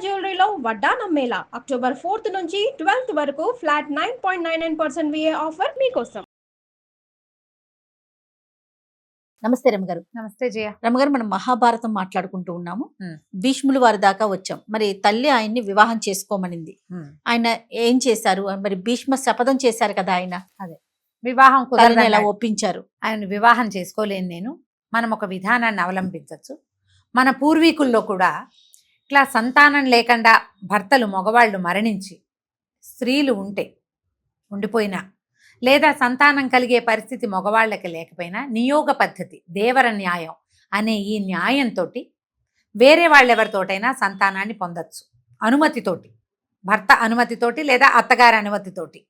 జ్యువెలరీలో వడ్డానం Mela October 4th నుంచి 12th వరకు ఫ్లాట్ 9.99% విఏ ఆఫర్ మీకోసం. నమస్తే రమగారు. నమస్తే జయ. రమగారు, మనం మహాభారతం మాట్లాడుకుంటూ ఉన్నాము. భీష్ములు వారి దాకా వచ్చాం. మరి తల్లి ఆయన్ని వివాహం చేసుకోమనింది. ఆయన ఏం చేశారు? మరి భీష్మ శపథం చేశారు కదా ఆయన. అదే వివాహం కుదరదని ఎలా ఒప్పించారు? ఆయన వివాహం చేసుకోలేను నేను. మనం ఒక విధానాన్ని అవలంబించవచ్చు. మన పూర్వీకుల్లో కూడా ఇట్లా సంతానం లేకుండా భర్తలు మగవాళ్ళు మరణించి స్త్రీలు ఉండిపోయినా లేదా సంతానం కలిగే పరిస్థితి మగవాళ్ళకి లేకపోయినా నియోగ పద్ధతి, దేవర న్యాయం అనే ఈ న్యాయంతో వేరే వాళ్ళెవరితోటైనా సంతానాన్ని పొందొచ్చు. అనుమతితోటి, భర్త అనుమతితోటి లేదా అత్తగారి అనుమతితోటి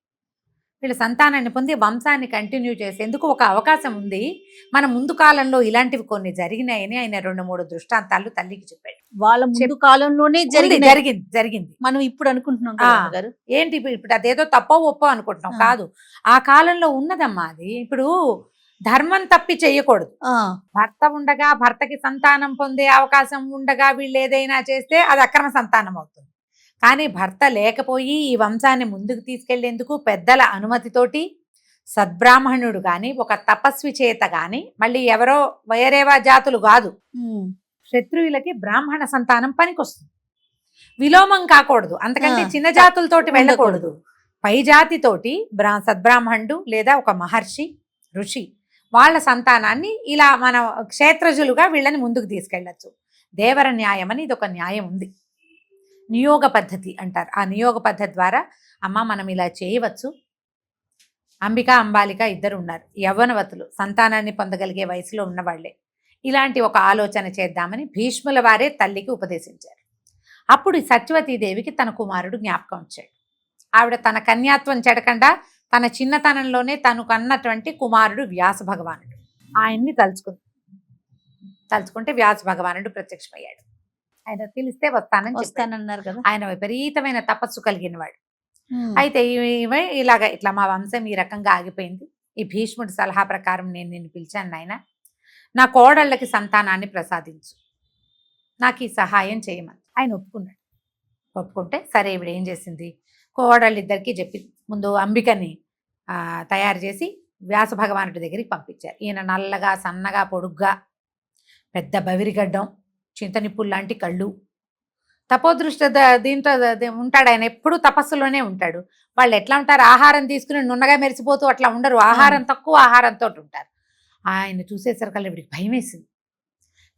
వీళ్ళ సంతానాన్ని పొంది వంశాన్ని కంటిన్యూ చేసేందుకు ఒక అవకాశం ఉంది. మన ముందు కాలంలో ఇలాంటివి కొన్ని జరిగినాయని ఆయన 2-3 దృష్టాంతాలు తల్లికి చెప్పాడు. వాళ్ళ ముందు కాలంలోనే జరిగింది. మనం ఇప్పుడు అనుకుంటున్నాం ఏంటి ఇప్పుడు అదేదో తప్పో ఒప్పో అనుకుంటున్నాం. కాదు, ఆ కాలంలో ఉన్నదమ్మా అది. ఇప్పుడు ధర్మం తప్పి చెయ్యకూడదు. భర్త ఉండగా భర్తకి సంతానం పొందే అవకాశం ఉండగా వీళ్ళు ఏదైనా చేస్తే అది అక్రమ సంతానం అవుతుంది. కానీ భర్త లేకపోయి ఈ వంశాన్ని ముందుకు తీసుకెళ్లేందుకు పెద్దల అనుమతితోటి సద్బ్రాహ్మణుడు కానీ ఒక తపస్వి చేత కానీ, మళ్ళీ ఎవరో వేరేవా జాతులు కాదు, క్షత్రియులకి బ్రాహ్మణ సంతానం పనికొస్తుంది. విలోమం కాకూడదు, అంతకంటే చిన్న జాతులతోటి వెళ్ళకూడదు. పై జాతితోటి సద్బ్రాహ్మణుడు లేదా ఒక మహర్షి ఋషి వాళ్ళ సంతానాన్ని ఇలా మన క్షేత్రజులుగా వీళ్ళని ముందుకు తీసుకెళ్ళచ్చు. దేవర న్యాయం అని ఇది ఒక న్యాయం ఉంది. నియోగ పద్ధతి అంటారు. ఆ నియోగ పద్ధతి ద్వారా అమ్మ మనం ఇలా చేయవచ్చు. అంబిక అంబాలిక ఇద్దరు ఉన్నారు, యవ్వనవతులు, సంతానాన్ని పొందగలిగే వయసులో ఉన్నవాళ్లే. ఇలాంటి ఒక ఆలోచన చేద్దామని భీష్ముల వారే తల్లికి ఉపదేశించారు. అప్పుడు సత్యవతీదేవికి తన కుమారుడు జ్ఞాపకం వచ్చాడు. ఆవిడ తన కన్యాత్వం చెడకుండా తన చిన్నతనంలోనే తను కన్నటువంటి కుమారుడు వ్యాస భగవానుడు. ఆయన్ని తలుచుకుంటే వ్యాస భగవానుడు ప్రత్యక్షమయ్యాడు. ఆయన పిలిస్తే వస్తానన్నారు కదా. ఆయన విపరీతమైన తపస్సు కలిగిన వాడు. అయితే ఇట్లా మా వంశం ఈ రకంగా ఆగిపోయింది, ఈ భీష్ముడి సలహా ప్రకారం నేను నిన్ను పిలిచాను నాయన, నా కోడళ్ళకి సంతానాన్ని ప్రసాదించు, నాకు ఈ సహాయం చేయమని ఆయన ఒప్పుకున్నాడు. ఒప్పుకుంటే సరే ఈవిడ ఏం చేసింది, కోడళ్ళిద్దరికీ చెప్పి ముందు అంబికని తయారు చేసి వ్యాస భగవానుడి దగ్గరికి పంపించారు. ఈయన నల్లగా సన్నగా పొడుగ్గా పెద్ద బవిరిగడ్డం, చింతనిప్పులు లాంటి కళ్ళు, తపోదృష్టి దీంతో ఉంటాడు. ఆయన ఎప్పుడు తపస్సులోనే ఉంటాడు. వాళ్ళు ఎట్లా ఉంటారు, ఆహారం తీసుకుని నున్నగా మెరిసిపోతూ అట్లా ఉండరు, ఆహారం తక్కువ ఆహారంతో ఉంటారు. ఆయన చూసేసరికల్లా వీడికి భయం వేసింది.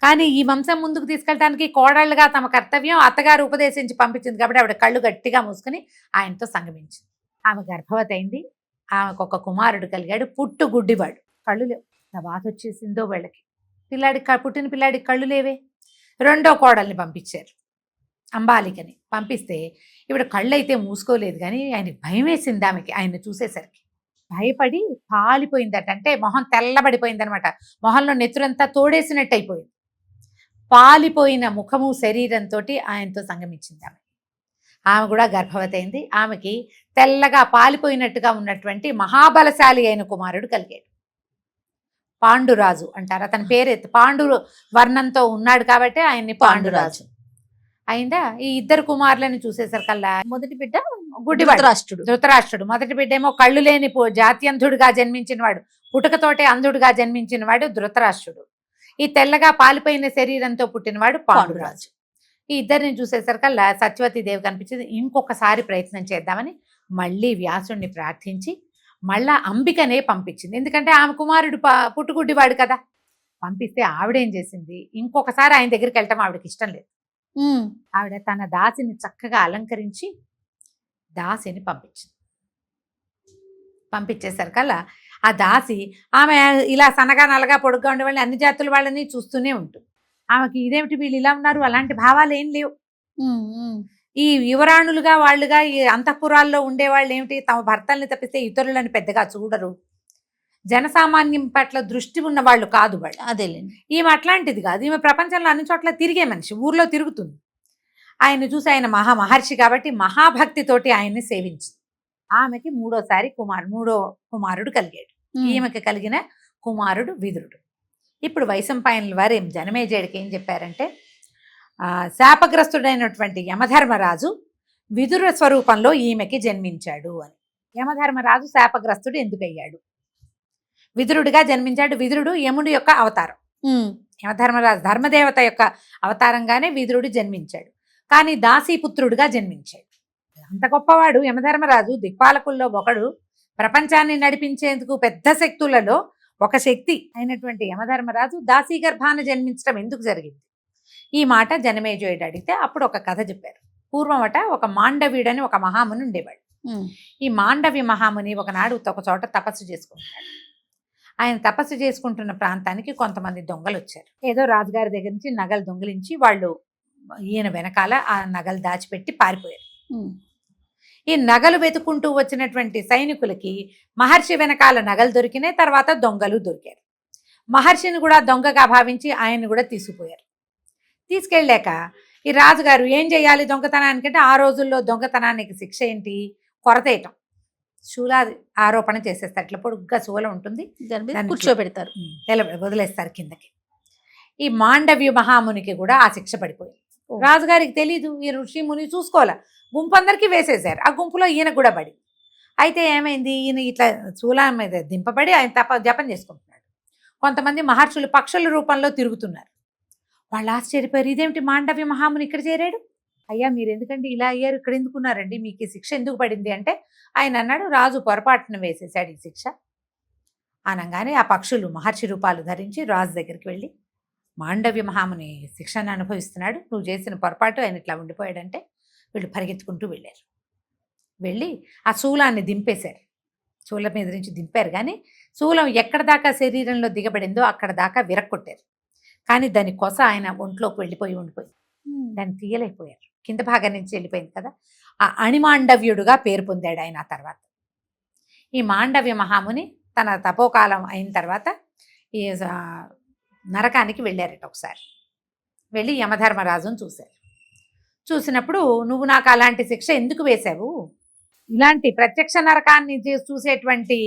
కానీ ఈ వంశం ముందుకు తీసుకెళ్ళడానికి కోడళ్ళుగా తమ కర్తవ్యం అత్తగారు ఉపదేశించి పంపించింది కాబట్టి ఆవిడ కళ్ళు గట్టిగా మూసుకుని ఆయనతో సంగమించింది. ఆమె గర్భవతి అయింది. ఆమెకు ఒక కుమారుడు కలిగాడు, పుట్టు గుడ్డివాడు, కళ్ళు లేవు. బాధ వచ్చేసిందో వీళ్ళకి. పుట్టిన పిల్లాడికి కళ్ళు లేవే. రెండో కోడల్ని పంపించారు, అంబాలికని. పంపిస్తే ఇవిడ కళ్ళు అయితే మూసుకోలేదు, కానీ ఆయనకి భయం వేసింది. ఆమెకి ఆయన చూసేసరికి భయపడి పాలిపోయిందట. అంటే మొహం తెల్లబడిపోయిందనమాట. మొహంలో నెత్తురంతా తోడేసినట్టు అయిపోయింది. పాలిపోయిన ముఖము శరీరంతో ఆయనతో సంగమించింది ఆమె కూడా గర్భవతి అయింది. ఆమెకి తెల్లగా పాలిపోయినట్టుగా ఉన్నటువంటి మహాబలశాలి అయిన కుమారుడు కలిగాడు. పాండురాజు అంటారు. అతని పేరు పాండు వర్ణంతో ఉన్నాడు కాబట్టి ఆయన్ని పాండురాజు అయిందా. ఈ ఇద్దరు కుమారులను చూసేసరికల్లా మొదటి బిడ్డ గుడ్డివాడు ధృతరాష్ట్రుడు. మొదటి బిడ్డ ఏమో కళ్ళు లేని జాత్యంధుడుగా జన్మించిన వాడు, పుట్టుకతోటే అంధుడుగా జన్మించిన వాడు ధృతరాష్ట్రుడు. ఈ తెల్లగా పాలిపోయిన శరీరంతో పుట్టినవాడు పాండురాజు. ఈ ఇద్దరిని చూసేసరికల్లా సత్యవతీదేవి కనిపించింది. ఇంకొకసారి ప్రయత్నం చేద్దామని మళ్ళీ వ్యాసుడిని ప్రార్థించి మళ్ళా అంబికనే పంపించింది. ఎందుకంటే ఆమె కుమారుడు పుట్టుగుడ్డివాడు కదా. పంపిస్తే ఆవిడేం చేసింది, ఇంకొకసారి ఆయన దగ్గరికి వెళ్ళటం ఆవిడకి ఇష్టం లేదు. ఆవిడ తన దాసిని చక్కగా అలంకరించి దాసిని పంపించేసరికల్లా ఆ దాసి ఆమె ఇలా సన్నగా నల్లగా పొడుగ్గా ఉండే వాళ్ళని అన్ని జాతుల వాళ్ళని చూస్తూనే ఉంటుంది. ఆమెకి ఇదేమిటి వీళ్ళు ఇలా ఉన్నారు, అలాంటి భావాలు ఏం లేవు. ఈ యువరాణులుగా వాళ్ళుగా ఈ అంతఃపురాల్లో ఉండేవాళ్ళు ఏమిటి, తమ భర్తల్ని తప్పిస్తే ఇతరులని పెద్దగా చూడరు, జనసామాన్యం పట్ల దృష్టి ఉన్న వాళ్ళు కాదు వాళ్ళు. అదేలేండి. ఈమె అట్లాంటిది కాదు. ఈమె ప్రపంచంలో అన్ని చోట్ల తిరిగే మనిషి, ఊర్లో తిరుగుతుంది. ఆయన చూసి ఆయన మహర్షి కాబట్టి మహాభక్తితోటి ఆయన్ని సేవించింది. ఆమెకి మూడో కుమారుడు కలిగాడు. ఈమెకి కలిగిన కుమారుడు విదురుడు. ఇప్పుడు వైశంపాయనుల వారు జనమేజయుడికి ఏం చెప్పారంటే, శాపగ్రస్తుడైనటువంటి యమధర్మరాజు విదుర స్వరూపంలో ఈమెకి జన్మించాడు అని. యమధర్మరాజు శాపగ్రస్తుడు ఎందుకయ్యాడు? విదురుడిగా జన్మించాడు. విదురుడు యముడి యొక్క అవతారం. యమధర్మరాజు ధర్మదేవత యొక్క అవతారంగానే విదురుడు జన్మించాడు. కానీ దాసీపుత్రుడుగా జన్మించాడు. అంత గొప్పవాడు యమధర్మరాజు, దిక్పాలకుల్లో ఒకడు, ప్రపంచాన్ని నడిపించేందుకు పెద్ద శక్తులలో ఒక శక్తి అయినటువంటి యమధర్మరాజు దాసీ గర్భాన జన్మించడం ఎందుకు జరిగింది? ఈ మాట జనమేజయుడు అడిగితే అప్పుడు ఒక కథ చెప్పారు. పూర్వమట ఒక మాండవీడని ఒక మహాముని ఉండేవాడు. ఈ మాండవి మహాముని ఒకనాడు ఒక చోట తపస్సు చేసుకుంటాడు. ఆయన తపస్సు చేసుకుంటున్న ప్రాంతానికి కొంతమంది దొంగలు వచ్చారు. ఏదో రాజుగారి దగ్గర నుంచి నగలు దొంగిలించి వాళ్ళు ఈయన వెనకాల ఆ నగలు దాచిపెట్టి పారిపోయారు. ఈ నగలు వెతుకుంటూ వచ్చినటువంటి సైనికులకి మహర్షి వెనకాల నగలు దొరికినాయి. తర్వాత దొంగలు దొరికారు. మహర్షిని కూడా దొంగగా భావించి ఆయన్ని కూడా తీసుకుపోయారు. తీసుకెళ్ళాక ఈ రాజుగారు ఏం చేయాలి దొంగతనానికంటే, ఆ రోజుల్లో దొంగతనానికి శిక్ష ఏంటి? కొరతేయటం. శూలాది ఆరోపణ చేసేస్తారు. అట్లా పొడుగ్గా శూలం ఉంటుంది, కూర్చోబెడతారు, వదిలేస్తారు కిందకి. ఈ మాండవ్య మహామునికి కూడా ఆ శిక్ష పడిపోయింది. రాజుగారికి తెలీదు, ఈ ఋషి ముని చూసుకోవాలా, గుంపు అందరికీ వేసేసారు. ఆ గుంపులో ఈయన కూడా పడి. అయితే ఏమైంది, ఈయన ఇట్లా శూలం మీద దింపబడి ఆయన జపం చేసుకుంటున్నాడు. కొంతమంది మహర్షులు పక్షుల రూపంలో తిరుగుతున్నారు. వాళ్ళు ఆశ్చర్యపోయారు, ఇదేమిటి మాండవ్య మహాముని ఇక్కడ చేరాడు? అయ్యా మీరు ఎందుకంటే ఇలా అయ్యారు, ఇక్కడ ఎందుకున్నారండి, మీకు ఈ శిక్ష ఎందుకు పడింది అంటే ఆయన అన్నాడు, రాజు పొరపాటున వేసేసాడు ఈ శిక్ష అనగానే ఆ పక్షులు మహర్షి రూపాలు ధరించి రాజు దగ్గరికి వెళ్ళి, మాండవ్య మహాముని శిక్షను అనుభవిస్తున్నాడు, నువ్వు చేసిన పొరపాటు, ఆయన ఇట్లా ఉండిపోయాడంటే వీళ్ళు పరిగెత్తుకుంటూ వెళ్ళారు. వెళ్ళి ఆ శూలాన్ని దింపేశారు. శూలం మీద నుంచి దింపారు, కానీ శూలం ఎక్కడ దాకా శరీరంలో దిగబడిందో అక్కడ దాకా విరక్కొట్టారు. కానీ దాని కొస ఆయన ఒంట్లోకి ఉండిపోయింది. దాన్ని తీయలేకపోయారు. కింద భాగం నుంచి వెళ్ళిపోయింది కదా. ఆ అణిమాండవ్యుడుగా పేరు పొందాడు ఆయన. ఆ తర్వాత ఈ మాండవ్య మహాముని తన తపోకాలం అయిన తర్వాత ఈ నరకానికి వెళ్ళారట. ఒకసారి వెళ్ళి యమధర్మరాజును చూశారు. చూసినప్పుడు, నువ్వు నాకు అలాంటి శిక్ష ఎందుకు వేశావు, ఇలాంటి ప్రత్యక్ష నరకాన్ని చూసేటువంటి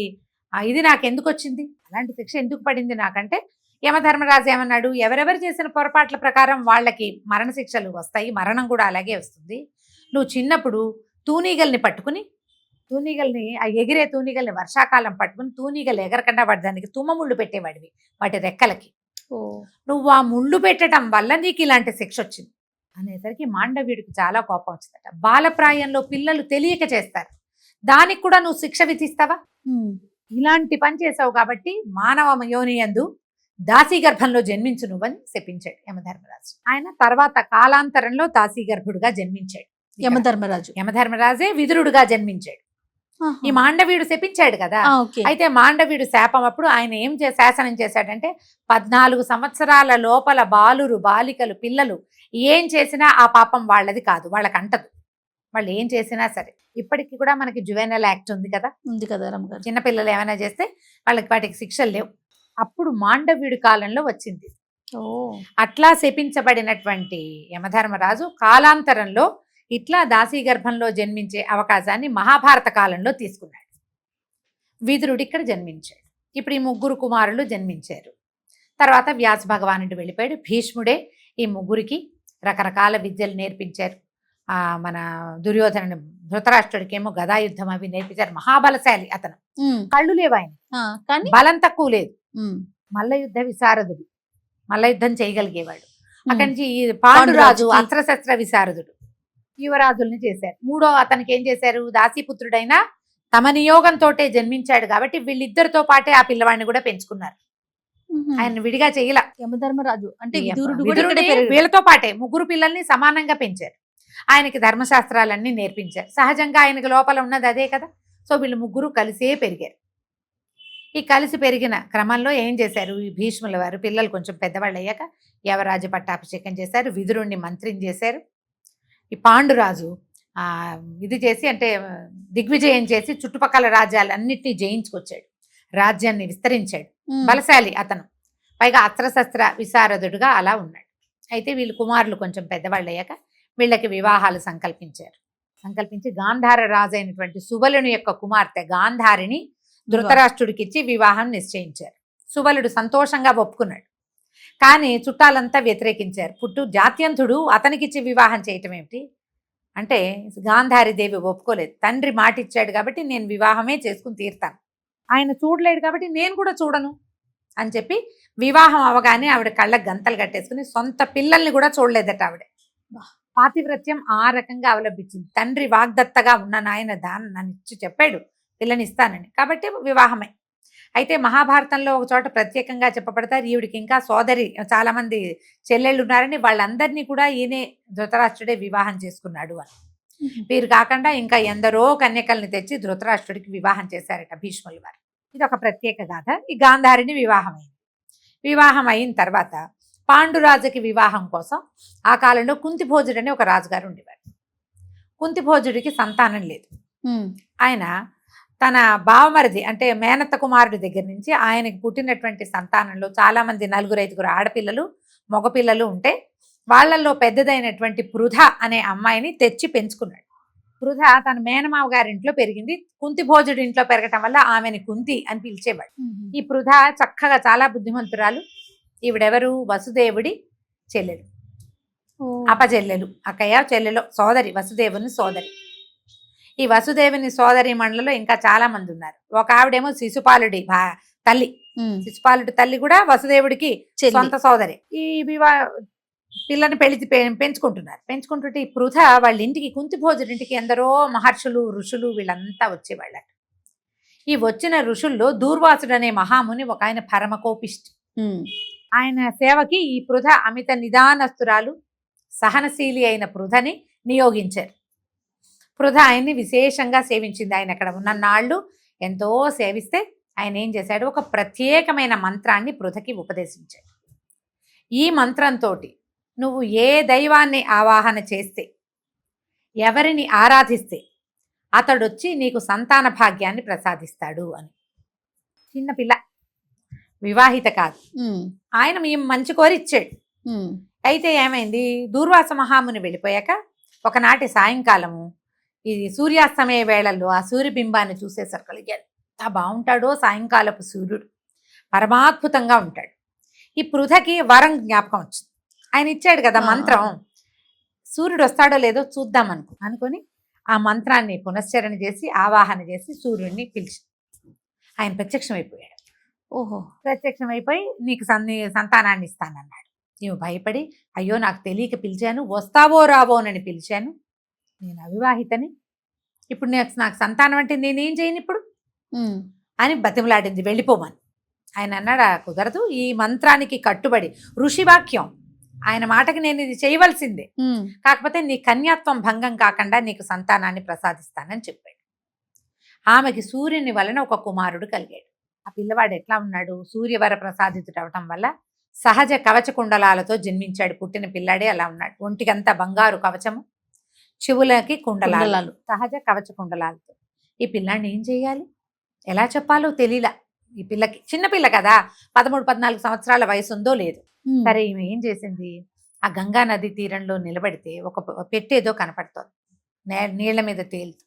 ఇది నాకు ఎందుకు వచ్చింది, అలాంటి శిక్ష ఎందుకు పడింది నాకంటే, యమధర్మరాజు ఏమన్నాడు, ఎవరెవరు చేసిన పొరపాట్ల ప్రకారం వాళ్ళకి మరణశిక్షలు వస్తాయి, మరణం కూడా అలాగే వస్తుంది. నువ్వు చిన్నప్పుడు తూనీగల్ని పట్టుకుని, ఆ ఎగిరే తూనీగల్ని వర్షాకాలం పట్టుకుని తూనీగలు ఎగరకుండా వాటి దానికి తుమ్మముళ్ళు పెట్టేవాడివి వాటి రెక్కలకి. నువ్వు ఆ ముళ్ళు పెట్టడం వల్ల నీకు ఇలాంటి శిక్ష వచ్చింది అనేసరికి మాండవ్యుడికి చాలా కోపం వచ్చిందట. బాలప్రాయంలో పిల్లలు తెలియక చేస్తారు, దానికి కూడా నువ్వు శిక్ష విధిస్తావా, ఇలాంటి పని చేసావు కాబట్టి మానవ యోనియందు దాసీ గర్భంలో జన్మించు నువ్వని శపించాడు యమధర్మరాజు. ఆయన తర్వాత కాలాంతరంలో దాసీ గర్భుడుగా జన్మించాడు. యమధర్మరాజే విదురుడుగా జన్మించాడు. ఈ మాండవీయుడు శపించాడు కదా. అయితే మాండవీయుడు శాపం అప్పుడు ఆయన ఏం శాసనం చేశాడంటే, 14 సంవత్సరాల లోపల బాలికలు పిల్లలు ఏం చేసినా ఆ పాపం వాళ్ళది కాదు, వాళ్ళకి అంటదు. వాళ్ళు ఏం చేసినా సరే, ఇప్పటికీ కూడా మనకి జువెనల్ యాక్ట్ ఉంది కదా రమ్మగారు. చిన్నపిల్లలు ఏమైనా చేస్తే వాళ్ళకి వాటికి శిక్షలు లేవు. అప్పుడు మాండవ్యుడి కాలంలో వచ్చింది. అట్లా శపించబడినటువంటి యమధర్మరాజు కాలాంతరంలో ఇట్లా దాసీ గర్భంలో జన్మించే అవకాశాన్ని మహాభారత కాలంలో తీసుకున్నాడు. విదురుడు ఇక్కడ జన్మించాడు. ఇప్పుడు ఈ 3 కుమారులు జన్మించారు. తర్వాత వ్యాస భగవానుడు వెళ్ళిపోయాడు. భీష్ముడే ఈ 3కి రకరకాల విద్యలు నేర్పించారు. మన దుర్యోధను ధృతరాష్ట్రుడికేమో గదాయుద్ధం అవి నేర్పించారు. మహాబలశాలి అతను, కళ్ళు లేవు ఆయన, కానీ బలం తక్కువ లేదు. మల్లయుద్ధ విశారదుడు, మల్లయుద్ధం చేయగలిగేవాడు. అక్కడి నుంచి ఈ పాండురాజు అస్త్రశస్త్ర విశారదుడు, యువరాజుల్ని చేశారు. మూడో అతనికి ఏం చేశారు, దాసీపుత్రుడైన తమ నియోగంతో జన్మించాడు కాబట్టి వీళ్ళిద్దరితో పాటే ఆ పిల్లవాడిని కూడా పెంచుకున్నారు. ఆయన విడిగా చేయల. యమధర్మరాజు అంటే వీళ్ళతో పాటే 3 పిల్లల్ని సమానంగా పెంచారు. ఆయనకి ధర్మశాస్త్రాలన్నీ నేర్పించారు. సహజంగా ఆయనకి లోపల ఉన్నది అదే కదా. సో వీళ్ళు 3 కలిసే పెరిగారు. ఈ కలిసి పెరిగిన క్రమంలో ఏం చేశారు, ఈ భీష్ముల వారు పిల్లలు కొంచెం పెద్దవాళ్ళు అయ్యాక యవరాజు పట్టాభిషేకం చేశారు. విదురుణ్ణి మంత్రిని చేశారు. ఈ పాండురాజు ఇది చేసి అంటే దిగ్విజయం చేసి చుట్టుపక్కల రాజ్యాలన్నిటినీ జయించుకొచ్చాడు, రాజ్యాన్ని విస్తరించాడు. బలశాలి అతను, పైగా అస్త్రశస్త్ర విశారదుడుగా అలా ఉన్నాడు. అయితే వీళ్ళు కుమారులు కొంచెం పెద్దవాళ్ళు అయ్యాక వీళ్ళకి వివాహాలు సంకల్పించి గాంధార రాజు అయినటువంటి సుబలుని యొక్క కుమార్తె గాంధారిని ధృతరాష్ట్రుడికి ఇచ్చి వివాహం నిశ్చయించారు. సుబలుడు సంతోషంగా ఒప్పుకున్నాడు. కానీ చుట్టాలంతా వ్యతిరేకించారు. జాత్యంతుడు అతనికిచ్చి వివాహం చేయటం ఏమిటి అంటే గాంధారీదేవి ఒప్పుకోలేదు. తండ్రి మాట ఇచ్చాడు కాబట్టి నేను వివాహమే చేసుకుని తీరుతాను, ఆయన చూడలేడు కాబట్టి నేను కూడా చూడను అని చెప్పి వివాహం అవగానే ఆవిడ కళ్ళకు గంతలు కట్టేసుకుని సొంత పిల్లల్ని కూడా చూడలేదట ఆవిడ. పాతివ్రత్యం ఆ రకంగా అవలంబించింది. తండ్రి వాగ్దత్తగా ఉన్న నాయన దాన్ని నన్ను ఇచ్చి చెప్పాడు పిల్లని ఇస్తానని, కాబట్టి వివాహమే. అయితే మహాభారతంలో ఒక చోట ప్రత్యేకంగా చెప్పబడతారు, ఈవిడికి ఇంకా సోదరి చాలా మంది చెల్లెళ్ళు ఉన్నారని, వాళ్ళందరినీ కూడా ఈయనే ధృతరాష్ట్రుడే వివాహం చేసుకున్నాడు అని. వీరు కాకుండా ఇంకా ఎందరో కన్యకల్ని తెచ్చి ధృతరాష్ట్రుడికి వివాహం చేశారట భీష్ముల వారు. ఇది ఒక ప్రత్యేక గాథ. ఈ గాంధారిని వివాహం అయిన తర్వాత పాండురాజుకి వివాహం కోసం ఆ కాలంలో కుంతిభోజుడు అని ఒక రాజుగారు ఉండేవారు. కుంతిభోజుడికి సంతానం లేదు. ఆయన తన బావమరిది అంటే మేనత్త కుమారుడి దగ్గర నుంచి ఆయనకి పుట్టినటువంటి సంతానంలో చాలా మంది 4-5 ఆడపిల్లలు మగపిల్లలు ఉంటే వాళ్ళల్లో పెద్దదైనటువంటి పృథ అనే అమ్మాయిని తెచ్చి పెంచుకున్నాడు. పృథ తన మేనమావ గారింట్లో పెరిగింది. కుంతిభోజుడి ఇంట్లో పెరగటం వల్ల ఆమెని కుంతి అని పిలిచేవాడు. ఈ పృథ చక్కగా చాలా బుద్ధిమంతురాలు. ఈవిడెవరు? వసుదేవుడి చెల్లెలు, అపచెల్లెలు, అక్కయ్య చెల్లెలు, సోదరి, వసుదేవుని సోదరి. ఈ వసుదేవుని సోదరి మండలిలో ఇంకా చాలా మంది ఉన్నారు. ఒక ఆవిడేమో శిశుపాలుడి తల్లి. శిశుపాలుడి తల్లి కూడా వసుదేవుడికి సొంత సోదరి. ఈ పిల్లని పెంచుకుంటుంటే ఈ పృథ వాళ్ళ ఇంటికి కుంతిభోజుడి ఇంటికి ఎందరో మహర్షులు ఋషులు వీళ్ళంతా వచ్చేవాళ్ళట. ఈ వచ్చిన ఋషుల్లో దూర్వాసుడు అనే మహాముని ఒక ఆయన పరమకోపిష్టి. ఆయన సేవకి ఈ పృథ అమిత నిదానస్తురాలు సహనశీలి అయిన పృథని నియోగించారు. పృథ ఆయన్ని విశేషంగా సేవించింది. ఆయన అక్కడ ఉన్న నాళ్ళు ఎంతో సేవిస్తే ఆయన ఏం చేశాడు, ఒక ప్రత్యేకమైన మంత్రాన్ని పృథకి ఉపదేశించాడు. ఈ మంత్రంతో నువ్వు ఏ దైవాన్ని ఆవాహన చేస్తే, ఎవరిని ఆరాధిస్తే అతడొచ్చి నీకు సంతాన భాగ్యాన్ని ప్రసాదిస్తాడు అని. చిన్నపిల్ల, వివాహిత కాదు. ఆయన మేము మంచి కోరి ఇచ్చాడు. అయితే ఏమైంది, దూర్వాస మహాముని వెళ్ళిపోయాక ఒకనాటి సాయంకాలము ఈ సూర్యాస్తమయ వేళల్లో ఆ సూర్యబింబాన్ని చూసేసరికి ఎంత బాగుంటాడో సాయంకాలపు సూర్యుడు, పరమాద్భుతంగా ఉంటాడు. ఈ పృథకి వరం జ్ఞాపకం వచ్చింది. ఆయన ఇచ్చాడు కదా మంత్రం, సూర్యుడు వస్తాడో లేదో చూద్దాం అనుకొని ఆ మంత్రాన్ని పునశ్చరణ చేసి ఆవాహన చేసి సూర్యుడిని పిలిచి ఆయన ప్రత్యక్షమైపోయాడు. ప్రత్యక్షమైపోయి నీకు సంతానాన్ని ఇస్తానన్నాడు. నీవు భయపడి, అయ్యో నాకు తెలియక పిలిచాను, వస్తావో రావోనని పిలిచాను, నేను అవివాహితని, ఇప్పుడు నాకు సంతానం అంటే నేనేం చేయను ఇప్పుడు అని బతిమలాడింది, వెళ్ళిపోమని. ఆయన అన్నాడు, కుదరదు, ఈ మంత్రానికి కట్టుబడి ఋషివాక్యం, ఆయన మాటకి నేను ఇది చేయవలసిందే, కాకపోతే నీ కన్యాత్వం భంగం కాకుండా నీకు సంతానాన్ని ప్రసాదిస్తానని చెప్పాడు. ఆమెకి సూర్యుని వలన ఒక కుమారుడు కలిగాడు. ఆ పిల్లవాడు ఎట్లా ఉన్నాడు, సూర్యవర ప్రసాదితుడు అవటం వల్ల సహజ కవచ కుండలాలతో జన్మించాడు. పుట్టిన పిల్లాడే అలా ఉన్నాడు. ఒంటికంతా బంగారు కవచము, చెవులకి కుండలాలు, సహజ కవచ కుండలాలతో. ఈ పిల్లాడిని ఏం చేయాలి, ఎలా చెప్పాలో తెలియలా. ఈ పిల్లకి చిన్నపిల్ల కదా, 13-14 సంవత్సరాల వయసు ఉందో లేదు. సరే ఈమె ఏం చేసింది, ఆ గంగా నది తీరంలో నిలబడితే ఒక పెట్టేదో కనపడుతోంది, నీళ్ల మీద తేలుతూ.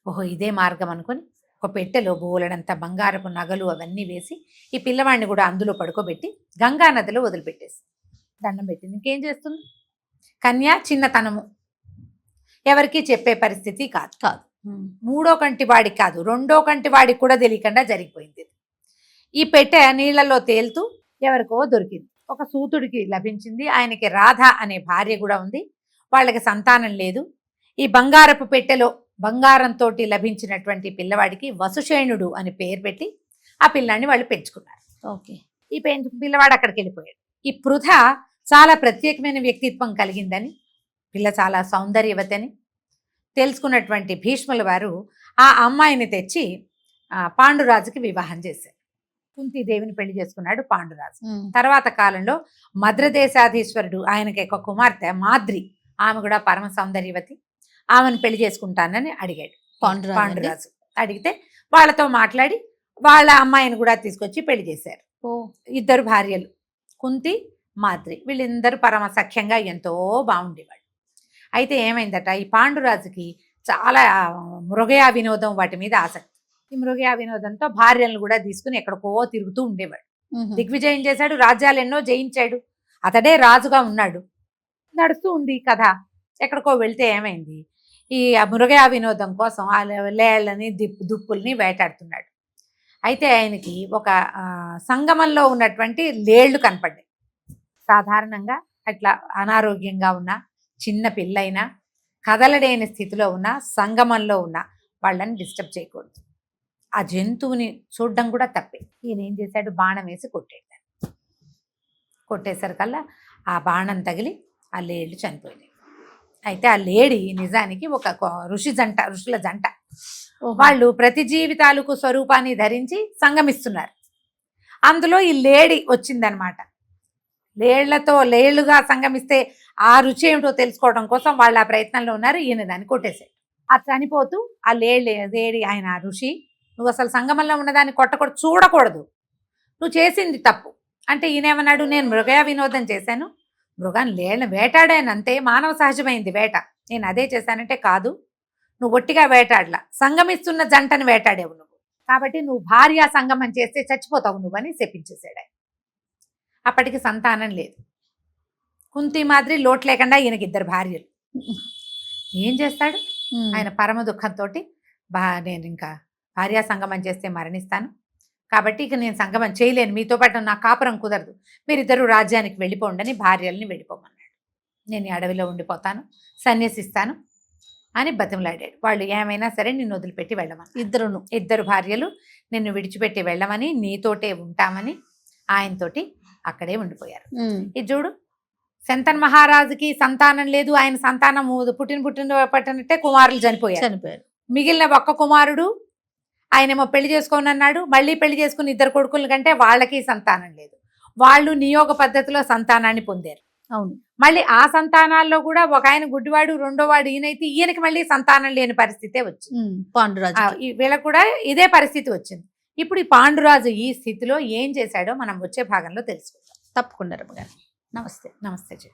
ఓహో ఇదే మార్గం అనుకుని ఒక పెట్టెలో బోలెడంత బంగారపు నగలు అవన్నీ వేసి ఈ పిల్లవాడిని కూడా అందులో పడుకోబెట్టి గంగా నదిలో వదిలిపెట్టేసి దండం పెట్టింది. ఇంకేం చేస్తుంది, కన్యా చిన్నతనము, ఎవరికి చెప్పే పరిస్థితి కాదు. మూడో కంటి వాడికి కాదు, రెండో కంటి వాడికి కూడా తెలియకుండా జరిగిపోయింది. ఈ పెట్టె నీళ్లలో తేలుతూ ఎవరికో దొరికింది. ఒక సూతుడికి లభించింది. ఆయనకి రాధ అనే భార్య కూడా ఉంది. వాళ్ళకి సంతానం లేదు. ఈ బంగారపు పెట్టెలో బంగారంతో లభించినటువంటి పిల్లవాడికి వసుషేణుడు అని పేరు పెట్టి ఆ పిల్లాన్ని వాళ్ళు పెంచుకున్నారు. ఈ పిల్లవాడు అక్కడికి వెళ్ళిపోయాడు. ఈ పృథ చాలా ప్రత్యేకమైన వ్యక్తిత్వం కలిగిందని, పిల్ల చాలా సౌందర్యవతని తెలుసుకున్నటువంటి భీష్ముల వారు ఆ అమ్మాయిని తెచ్చి పాండురాజుకి వివాహం చేశారు. కుంతీదేవిని పెళ్లి చేసుకున్నాడు పాండురాజు. తర్వాత కాలంలో మద్రదేశాధీశ్వరుడు, ఆయనకి ఒక కుమార్తె మాద్రి, ఆమె కూడా పరమ సౌందర్యవతి, ఆమెను పెళ్లి చేసుకుంటానని అడిగాడు పాండురాజు. అడిగితే వాళ్ళతో మాట్లాడి వాళ్ళ అమ్మాయిని కూడా తీసుకొచ్చి పెళ్లి చేశారు. 2 భార్యలు, కుంతి మాద్రి, వీళ్ళందరూ పరమ సఖ్యంగా ఎంతో బాగుండేవాడు. అయితే ఏమైందట, ఈ పాండురాజుకి చాలా మృగయా వినోదం వాటి మీద ఆసక్తి. ఈ మృగయా వినోదంతో భార్యలను కూడా తీసుకుని ఎక్కడికో తిరుగుతూ ఉండేవాడు. దిగ్విజయం చేశాడు, రాజ్యాలు ఎన్నో జయించాడు, అతడే రాజుగా ఉన్నాడు. నడుస్తూ ఉంది ఈ కథ. ఎక్కడికో వెళ్తే ఏమైంది, ఈ మృగయా వినోదం కోసం ఆ లేళ్ళని దుప్పుల్ని వేటాడుతున్నాడు. అయితే ఆయనకి ఒక సంగమంలో ఉన్నటువంటి లేళ్లు కనపడ్డాయి. సాధారణంగా అట్లా అనారోగ్యంగా ఉన్న చిన్న పిల్లైనా కదలలేని స్థితిలో ఉన్న సంగమంలో ఉన్న వాళ్ళని డిస్టర్బ్ చేయకూడదు. ఆ జంతువుని చూడడం కూడా తప్పే. ఈయన ఏం చేశాడు, బాణం వేసి కొట్టాడు. కొట్టేసరికల్లా ఆ బాణం తగిలి ఆ లేళ్ళు చనిపోయినాయి. అయితే ఆ లేడి నిజానికి ఒక ఋషుల జంట. వాళ్ళు ప్రతి జీవితాలకు స్వరూపాన్ని ధరించి సంగమిస్తున్నారు. అందులో ఈ లేడి వచ్చిందనమాట. లేళ్లుగా సంగమిస్తే ఆ రుచి ఏమిటో తెలుసుకోవడం కోసం వాళ్ళు ఆ ప్రయత్నంలో ఉన్నారు. ఈయన దాన్ని కొట్టేశాడు. ఆ చనిపోతూ ఆ లేడి ఆయన ఋషి, నువ్వు అసలు సంగమంలో ఉన్నదాన్ని కొట్టకూడదు, చూడకూడదు, నువ్వు చేసింది తప్పు అంటే ఈయనేమన్నాడు, నేను మృగయా వినోదం చేశాను, మృగాన్ని లేళ్ళని వేటాడాను అంతే, మానవ సహజమైంది వేట, నేను అదే చేశానంటే కాదు, నువ్వు ఒట్టిగా వేటాడలా, సంగమిస్తున్న జంటను వేటాడేవు నువ్వు, కాబట్టి నువ్వు భార్యా సంగమం చేస్తే చచ్చిపోతావు నువ్వని శపించేశాడు ఆయన. అప్పటికి సంతానం లేదు. కుంతి మాదిరి లోటు లేకుండా ఈయనకి 2 భార్యలు. ఏం చేస్తాడు ఆయన? పరమ దుఃఖంతో నేను ఇంకా భార్యా సంగమం చేస్తే మరణిస్తాను, కాబట్టి ఇక నేను సంగమం చేయలేను, మీతో పాటు నా కాపురం కుదరదు, మీరిద్దరూ రాజ్యానికి వెళ్ళిపోండి, భార్యల్ని వెళ్ళిపోమన్నాడు. నేను ఈ అడవిలో ఉండిపోతాను, సన్యసిస్తాను అని బతిమలాడాడు. వాళ్ళు ఏమైనా సరే నిన్ను వదిలిపెట్టి వెళ్ళమని, ఇద్దరు భార్యలు నిన్ను విడిచిపెట్టి వెళ్ళమని, నీతోటే ఉంటామని ఆయనతోటి అక్కడే ఉండిపోయారు. ఇది చూడు, శంతన్ మహారాజుకి సంతానం లేదు, ఆయన సంతానం పట్టినట్టే కుమారులు చనిపోయారు. మిగిలిన ఒక్క కుమారుడు ఆయనేమో పెళ్లి చేసుకోనన్నాడు, మళ్ళీ పెళ్లి చేసుకుని 2 కొడుకుల కంటే వాళ్ళకి సంతానం లేదు. వాళ్ళు నియోగ పద్ధతిలో సంతానాన్ని పొందారు. అవును. మళ్ళీ ఆ సంతానాల్లో కూడా ఒక ఆయన గుడ్డివాడు, రెండోవాడు ఈయనైతే ఈయనకి మళ్ళీ సంతానం లేని పరిస్థితే వచ్చింది. పాండురాజు వీళ్ళకు కూడా ఇదే పరిస్థితి వచ్చింది. ఇప్పుడు ఈ పాండురాజు ఈ స్థితిలో ఏం చేశాడో మనం వచ్చే భాగంలో తెలుసుకుందాం. తప్పకుండా. నమస్తే. నమస్తే.